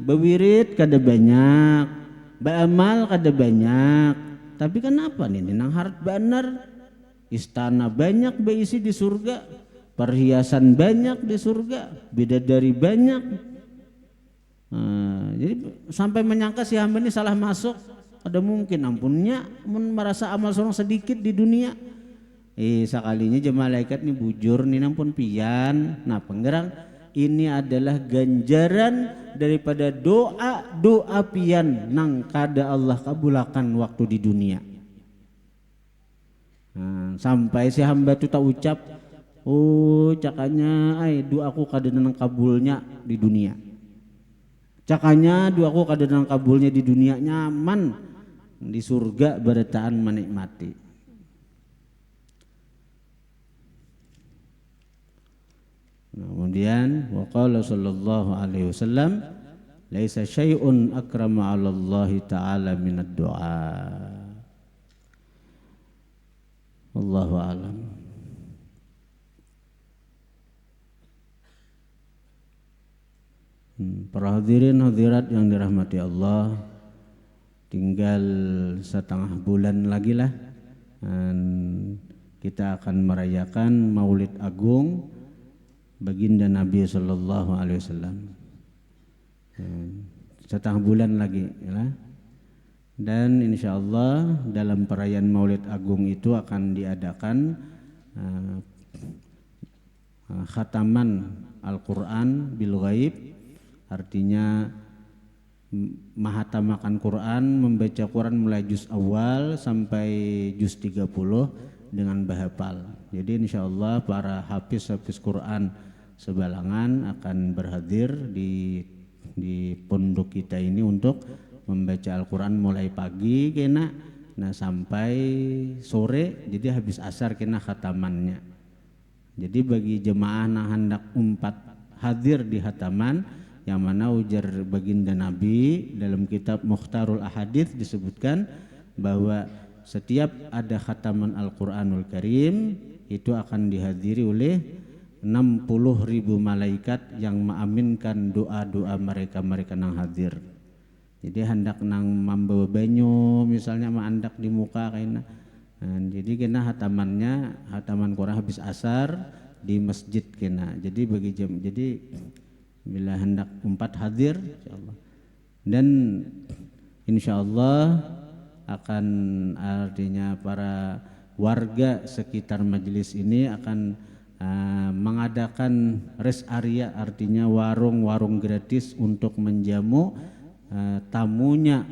bewirid kada banyak, beramal kada banyak, tapi kenapa nih nang harap benar, istana banyak beisi di surga, perhiasan banyak di surga, bidadari banyak. Jadi sampai menyangka si hamba ini salah masuk, ada mungkin ampunnya merasa amal seorang sedikit di dunia. Sekalinya jemaah malaikat nih bujur nih nampun pian. Nah penggerang ini adalah ganjaran daripada doa pian nang kada Allah kabulakan waktu di dunia. Sampai si hamba itu tak ucap, oh cakanya doaku kada nang kabulnya di dunia. Cakanya doaku kada nang kabulnya di dunia, nyaman di surga berataan menikmati. Kemudian waqala sallallahu alaihi wasallam laisa syai'un akrama 'ala Allah taala minad du'a. Wallahu a'lam. Para hadirin hadirat yang dirahmati Allah, tinggal setengah bulan lagi lah kita akan merayakan Maulid Agung baginda Nabi sallallahu alaihi wasallam. setengah bulan lagi ya. Dan insya Allah dalam perayaan Maulid Agung itu akan diadakan khataman Al-Quran bil ghaib, artinya mahatamakan Quran, membaca Quran mulai juz awal sampai juz 30 dengan bahapal. Jadi insya Allah para hafiz Quran sebalangan akan berhadir di pondok kita ini untuk membaca Al-Quran mulai pagi kena, nah sampai sore, jadi habis asar kena khatamannya. Jadi bagi jemaah yang hendak hadir di khataman, yang mana ujar baginda Nabi dalam kitab Mukhtarul Ahadits disebutkan bahwa setiap ada khataman Al-Quranul Karim itu akan dihadiri oleh 60.000 malaikat yang mengaminkan doa-doa mereka yang hadir. Jadi hendak nang membawa banyu misalnya hendak di muka kayaknya. Nah, jadi kena hataman Quran habis asar di masjid kena. Jadi bagi jadi bila hendak hadir insyaallah. Dan insyaallah akan artinya para warga sekitar majelis ini akan mengadakan rest area, artinya warung-warung gratis untuk menjamu tamunya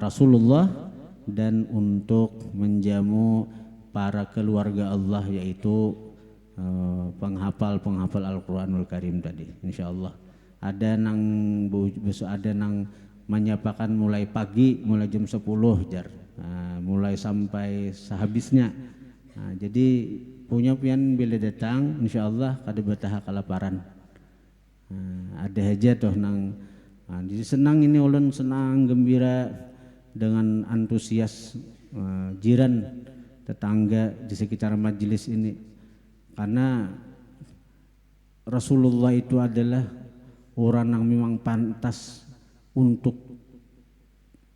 Rasulullah dan untuk menjamu para keluarga Allah, yaitu penghafal Al-Quranul Karim tadi. Insyaallah ada nang besok ada nang menyapakan mulai pagi, mulai jam 10 jar, mulai sampai sehabisnya. Jadi punya pian bila datang insyaallah kada betah kelaparan. Ada aja toh nang jadi senang ini ulun, senang gembira dengan antusias jiran tetangga di sekitar majelis ini, karena Rasulullah itu adalah orang yang memang pantas untuk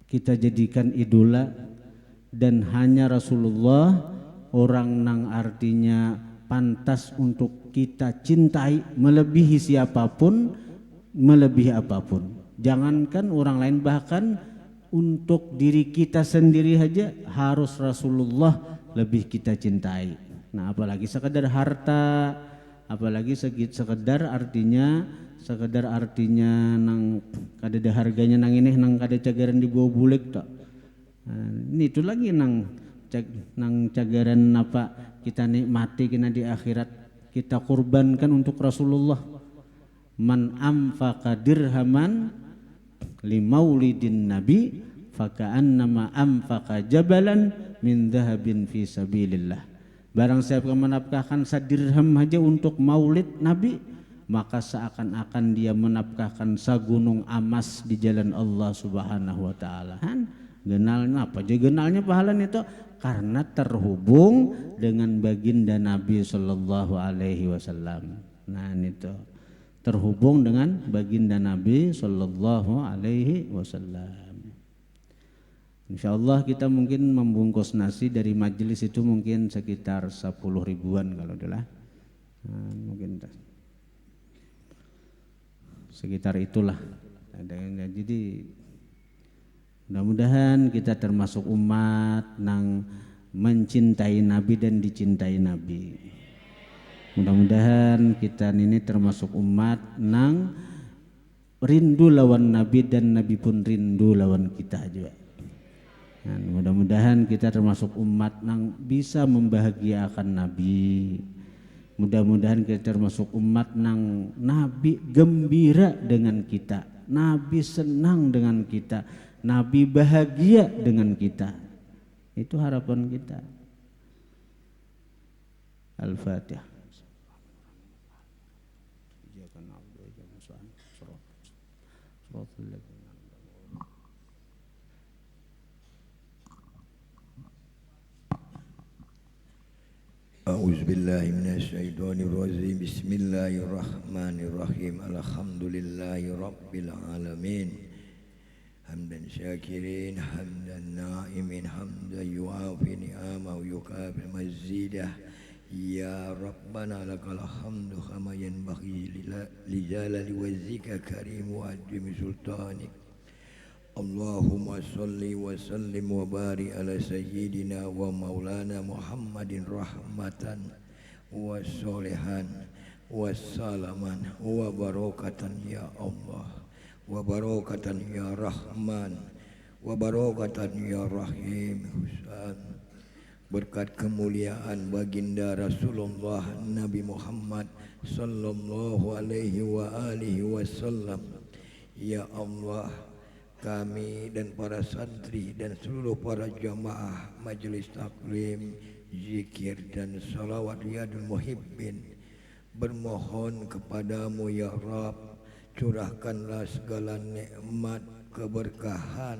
kita jadikan idola, dan hanya Rasulullah orang yang artinya pantas untuk kita cintai melebihi siapapun, melebihi apapun. Jangankan orang lain, bahkan untuk diri kita sendiri saja harus Rasulullah lebih kita cintai. Nah apalagi sekedar harta, apalagi sekedar artinya nang kada harganya nang ini nang kada cagaran di bawah bulik tak. Ini itu lagi nang cagaran apa kita nikmati kena di akhirat, kita kurbankan untuk Rasulullah. Man amfaqa dirhaman li maulidin nabi faka'annama amfaqa jabalan min dhahabin fi sabilillah. Barang siapa yang menafkahkan sadirham aja untuk maulid nabi, maka seakan-akan dia menafkahkan sagunung emas di jalan Allah Subhanahu wa taala. Genalnya apa? Jadi genalnya pahalanya itu karena terhubung dengan baginda Nabi sallallahu alaihi wasallam. Nah itu terhubung dengan baginda Nabi sallallahu alaihi wasallam. Insyaallah kita mungkin membungkus nasi dari majelis itu mungkin sekitar 10 ribuan kalau adalah mungkin sekitar itulah. Jadi mudah-mudahan kita termasuk umat yang mencintai Nabi dan dicintai Nabi. Mudah-mudahan kita ini termasuk umat yang rindu lawan Nabi dan Nabi pun rindu lawan kita juga. Nah, mudah-mudahan kita termasuk umat yang bisa membahagiakan Nabi. Mudah-mudahan kita termasuk umat yang Nabi gembira dengan kita, Nabi senang dengan kita, Nabi bahagia dengan kita. Itu harapan kita. Al-Fatihah. A'udzu billahi minasyaitonir rajim. Bismillahirrahmanirrahim. Alhamdulillahi rabbil alamin. Hamdan syakirin, hamdan na'imin, hamdan yuafi ni'amahu yukafi mazidah. Ya Rabbana lakal hamdu kama yanbaghi li jalali wajhika karim wa azimi sultanik. Allahumma salli wa sallim wa barik ala sayyidina wa maulana Muhammadin rahmatan wa solehan wa salaman wa barakatan ya Allah wa barakatan ya Rahman wa barakatan ya Rahim. Husan berkat kemuliaan baginda Rasulullah Nabi Muhammad sallallahu alaihi wa alihi wasallam. Ya Allah, kami dan para santri dan seluruh para jamaah majelis taklim, zikir dan salawat riyadul muhibbin bermohon kepadamu ya Rabb, curahkanlah segala nikmat, keberkahan,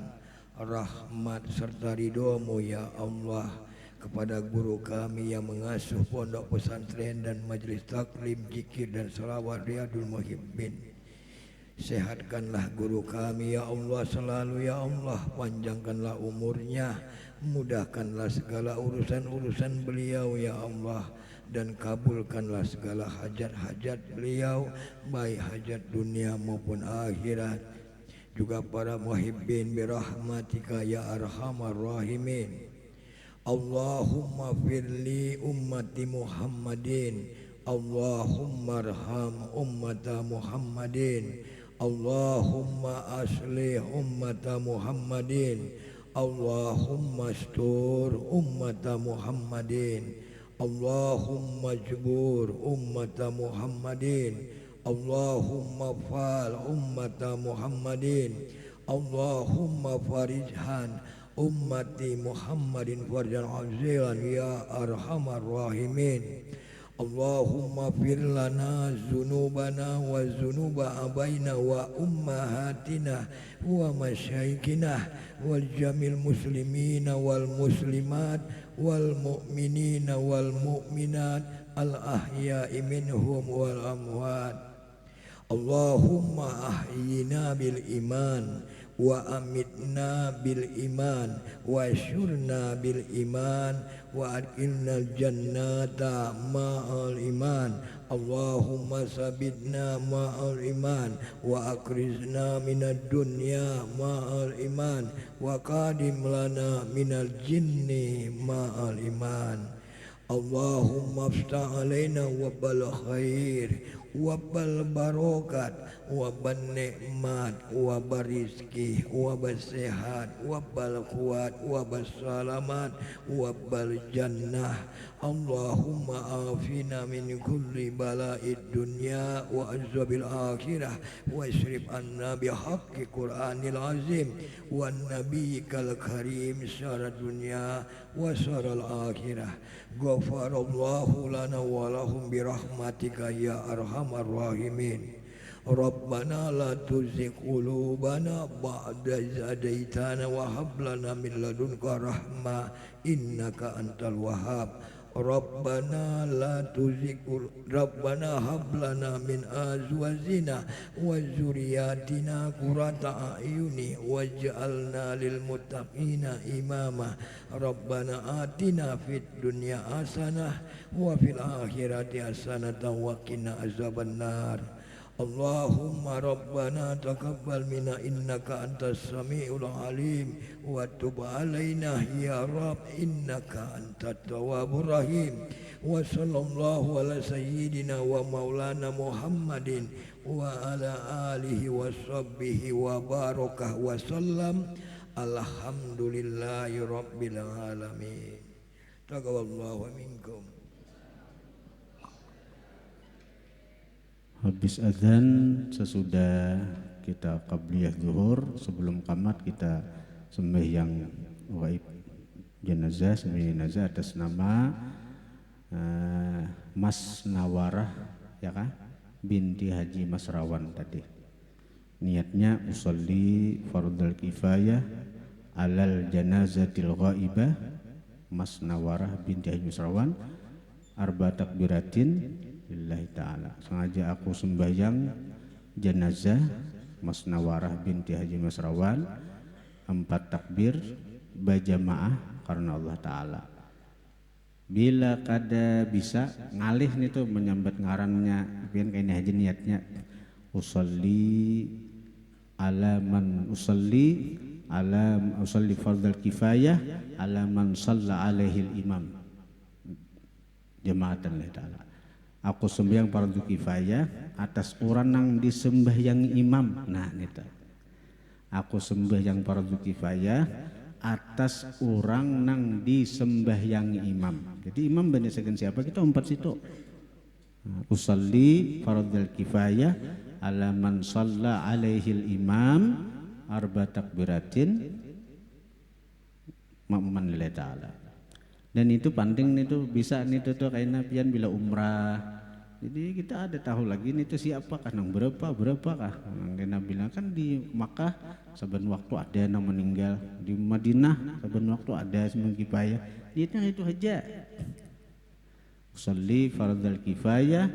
rahmat serta ridhomu ya Allah kepada guru kami yang mengasuh pondok pesantren dan majelis taklim, zikir dan salawat riyadul muhibbin. Sehatkanlah guru kami ya Allah selalu ya Allah, panjangkanlah umurnya, mudahkanlah segala urusan-urusan beliau ya Allah, dan kabulkanlah segala hajat-hajat beliau, baik hajat dunia maupun akhirat. Juga para muhibbin birahmatika ya arhamar rahimin. Allahumma firli ummati Muhammadin, Allahumma arham ummata Muhammadin, Allahumma aslih ummata Muhammadin, Allahumma astur ummata Muhammadin, Allahumma jbur ummata Muhammadin, Allahumma fal ummata Muhammadin, Allahumma farijhan ummati Muhammadin farjan azilan ya arhamar rahimin. Allahumma fir lana zunubana wa zunuba abaina wa ummahatina wa masyaikhina wal jamil muslimina wal muslimat wal mu'minina wal mu'minat al ahya'i minhum wal amwat. Allahumma ahyina bil iman wa amitna bil iman wa syurna bil iman wa adkhilnal jannata ma'al iman. Allahumma sabitna ma'al iman wa akrizna minad dunya ma'al iman wa qadim lana minal jinni ma'al iman. Allahumma aftah alaina wabbal khair wabbal barokat wabbal nikmat wabbal rizki wabbal sehat wabbal kuat wabbal salamat wabbal jannah. Allahumma afina min kulli bala'id dunya wa azabil akhirah wa isrif anna bihaqqi Qur'anil azim wa nabiyyikal karim syara dunya wa syara'al akhirah. Ghafarallahu lana wa lahum birahmatika ya arhamar rahimin. Rabbana la tuzigh qulubana ba'da idh hadaitana wa hab lana min ladunka rahmah innaka antal wahhab. Rabbana la tuzigh Rabbana hab lana min azwajina wa dzurriyyatina qurrata a'yuni waj'alna lil muttaqina imama. Rabbana atina fid dunya hasanah wa fil akhirati hasanatan wa qina azabannar. Allahumma rabbana taqabbal minna innaka antas samiul alim wa tub alaina ya rab innaka antat tawwabur rahim. Wa sallallahu ala sayyidina wa maulana Muhammadin wa ala alihi wa sahbihi wa barakah wa sallam. Alhamdulillahi rabbil alamin. Taqabbalallahu minkum. Habis azan, sesudah kita qabliyah zuhur, sebelum qamat kita sembahyang gaib jenazah, sembahyang jenazah atas nama Mas Nawarah ya kan, binti Haji Masrawan tadi. Niatnya usolli fardul kifayah alal janazatil ghaibah Mas Nawarah binti Haji Masrawan arba takbiratin lillahi ta'ala. Sengaja aku sembahyang jenazah Mas Nawarah binti Haji Masrawan 4 takbir berjamaah karena Allah Ta'ala. Bila kada bisa ngalih nih tuh menyambat ngarannya pian kayaknya aja niatnya usolli ala man usolli fardal kifayah ala man shalla alaihi imam jamaatan lillahi ta'ala. Aku sembahyang fardu kifayah atas orang yang disembahyangi imam. Nah nita. Aku sembahyang fardu kifayah atas orang nang disembahyangi imam. Jadi imam banyakan siapa? Kita empat situ. Usalli fardal kifayah ala man shalla alaihi imam arba takbiratin ma'muman lillahi ta'ala. Dan itu penting itu bisa nih tuh kayaknya pian bila umrah. Jadi kita ada tahu lagi nih tuh siapa kan yang berapa kah? Yang bilang kan di Makkah saben waktu ada yang meninggal, di Madinah saben waktu ada sembahyang kifayah. Itu aja. Sholli fardal kifayah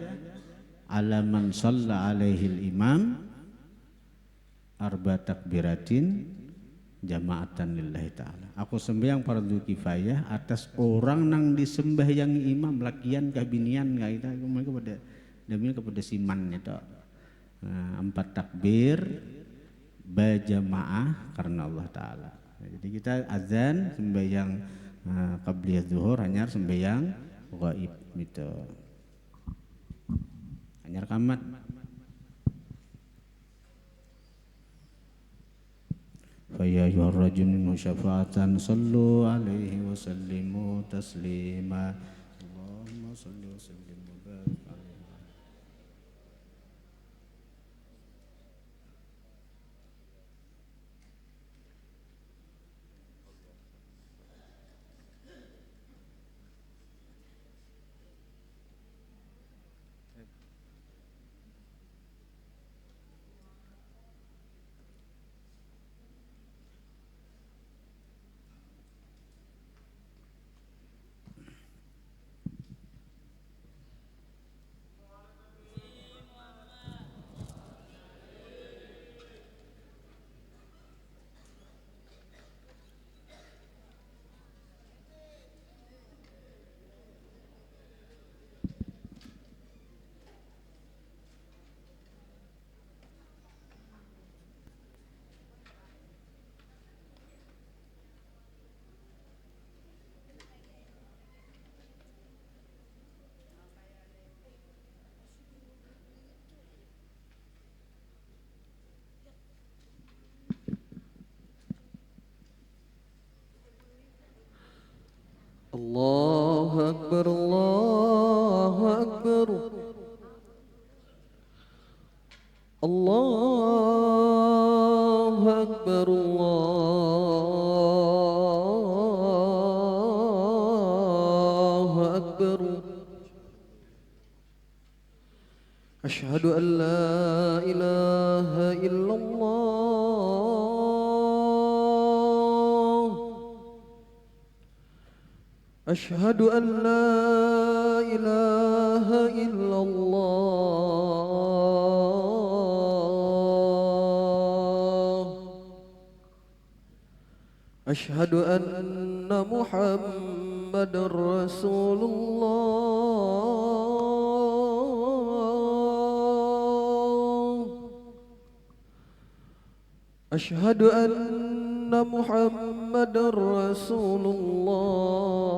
ala man shalla alaihi imam arba takbiratin jamaatan lillahi ta'ala. Aku sembahyang fardu kifayah atas orang nang disembahyangi imam lakian kabinian enggak kita kepada siman itu. 4 takbir berjamaah karena Allah taala. Jadi kita azan sembahyang qabliyah zuhur hanya sembahyang ghaib itu. Hanya kamat فيا أيها الرجل شفاعة صلوا عليه وسلموا تسليما اللهم صل وسلم وبارك عليه. الله أكبر الله أكبر الله أكبر الله أكبر أشهد أن لا إله إلا الله أشهد أن لا إله إلا الله أشهد أن محمد رسول الله أشهد أن محمد رسول الله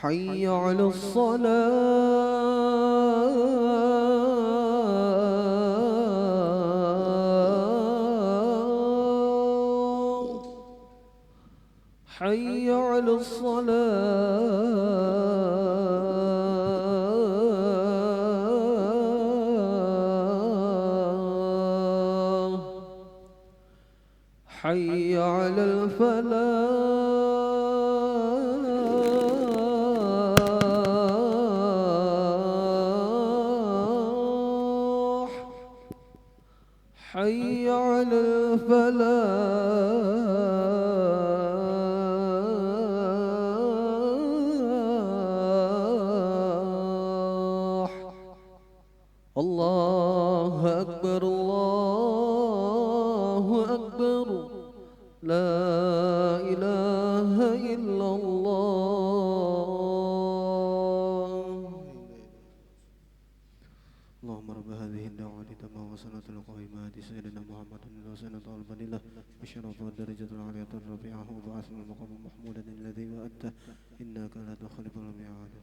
حي على الصلاة حي على الصلاة حي على الفلاح حي على الفلاح الله أكبر الله أكبر لا إله إلا الله. اللهم رب هذه الدعوة التامة والصلاة القائمة سيدنا محمد وسنة الفضيلة والشرف والدرجة العالية الرفيعة وبعث المقام محمودا الذي وأنت إنك لا تخلف الميعاد.